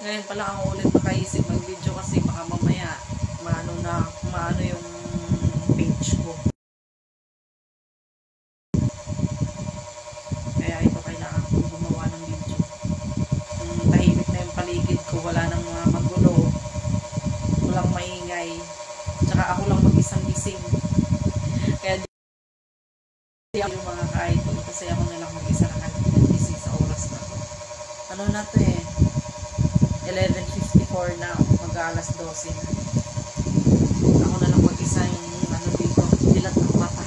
Ngayon pala ako ulit nakaisip mag-video kasi baka mamaya maano yung page ko. Kaya ito kailangan ko gumawa ng video. Tahimik na yung paligid ko, wala nang mga magulo, walang maingay, tsaka ako lang mag-isang gising. Kaya di ako yung mga ka-idol kasi ako na lang mag-isa na gising sa oras na to. Ano na to eh, 11:54 na, mag-alas 12 na. Ako na lang mag-isa yung ano dito, dilat ng mata.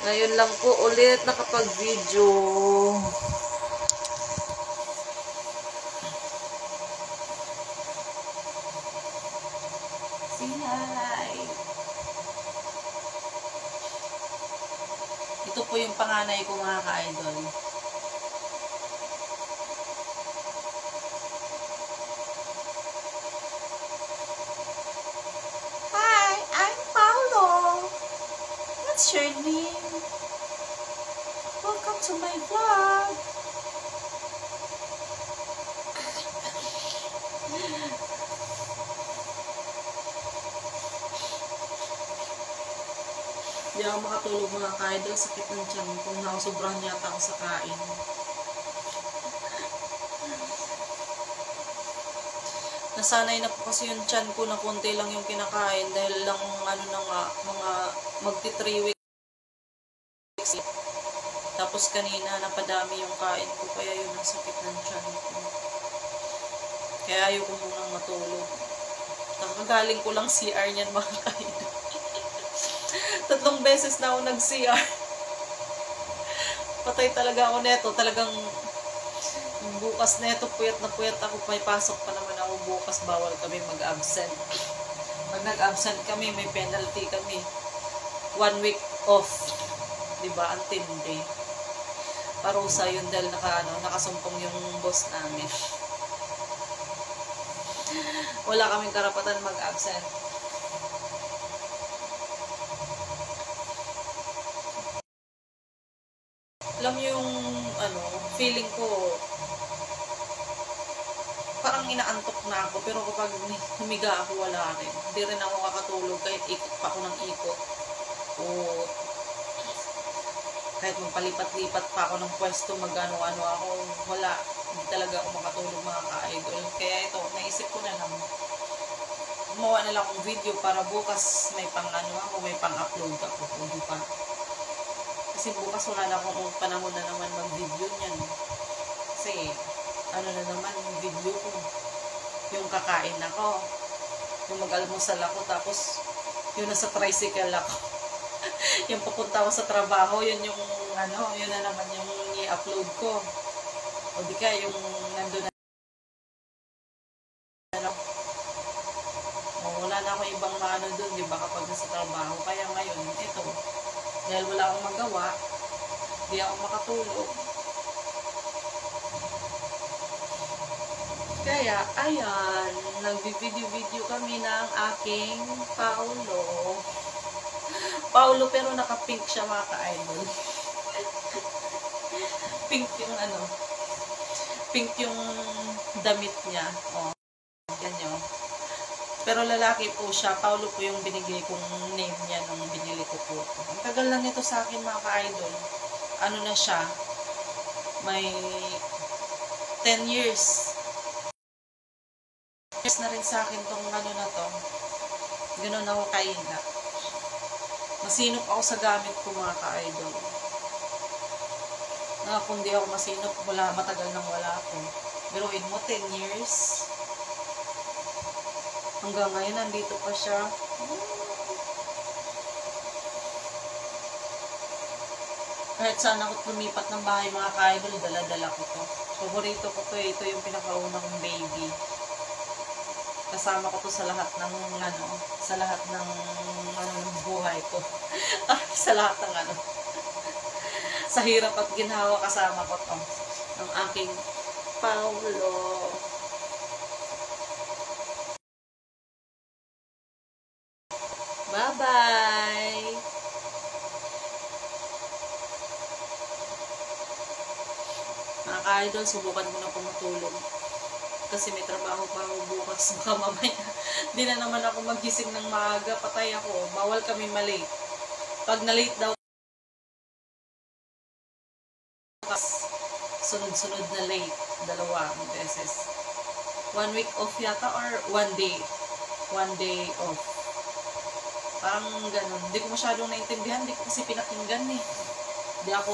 Ngayon lang po ulit nakapag-video. Say hi! Ito po yung panganay ko mga ka-idol. Hi! I'm Paolo! What's your name? Welcome to my vlog! Hindi ako makatulog mga ka-idol, sakit ng tiyan kung nausobrahan yata ako sa kain. Nasanay na po kasi yung tiyan ko na konti lang yung kinakain dahil lang ano na nga, mga magti 3 weeks. Tapos kanina napadami yung kain ko kaya yun ang sakit ng tiyan ko. Kaya ayoko munang matulog. Kakagaling ko lang CR niyan mga ka-idol. 3 beses na ako nag-CR. Patay talaga ako neto. Talagang bukas neto, puyat na puyat ako. May pasok pa naman ako bukas. Bawal kami mag-absent. Pag nag-absent kami, may penalty kami. 1 week off. Diba? Ang tindi. Parusa yun dahil nakasumpong yung boss namin. Wala kaming karapatan mag-absent. Alam mo yung feeling ko parang inaantok na ako pero kapag humiga ako wala rin. Hindi rin ako kakatulog kahit ikot pa ako ng ikot o kahit magpalipat-lipat pa ako ng pwesto mag-ano-ano ako, wala. Hindi talaga ako makatulog mga ka-idol. Kaya ito, naisip ko na lang gumawa na lang akong video para bukas may ako, may pang-upload ako. Hindi pa. Kasi bukas wala na akong panahon na naman mag-video niyan. Kasi, na naman yung video ko. Yung kakain ako. Yung mag-almusal ako. Tapos, yung nasa tricycle ako. Yung papunta ako sa trabaho, yun yung, yun na naman yung i-upload ko. O di ka, yung nandun na. Wala na akong ibang dun, di ba, kapag nasa trabaho. Kaya ngayon, ito. Dahil wala akong magawa, di ako makatulog. Kaya, ayan, nag-video kami ng aking Paolo. Paolo pero naka-pink siya mga ka-idol. Pink yung pink yung damit niya. O, ganyan. Pero lalaki po siya. Paolo po yung binigay kong name niya nung binili ko po. Ang tagal lang nito sa akin mga ka-idol. Ano na siya? May 10 years. Yes na rin sa akin tong na to. Ganun ako kainga. Masinop ako sa gamit ko mga ka-idol. Kung di ako masinop, matagal nang wala ako. Pero mo 10 years. Hanggang ngayon, nandito pa siya. Kahit saan ako lumipat ng bahay mga ka-idol, dala-dala ko to. Paborito ko to. Ito yung pinakauna kong baby. Kasama ko to sa lahat ng buhay ko. Sa lahat ng sa hirap at ginhawa kasama ko to. Ang aking Paolo. Bye-bye! Mga ka-idol, subukan mo na po matulog. Kasi may trabaho pa ako bukas. Baka mamaya, di na naman ako magising ng maaga, patay ako. Bawal kami malate. Pag na-late daw, sunod-sunod na late. 2 beses. 1 week off yata or 1 day. 1 day off. Parang ganun. Hindi ko masyadong naintindihan. Hindi ko kasi pinakinggan eh. Hindi ako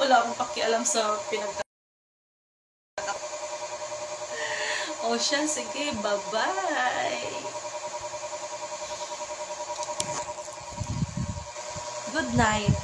wala akong pakialam sa O siya, sige, bye-bye. Good night.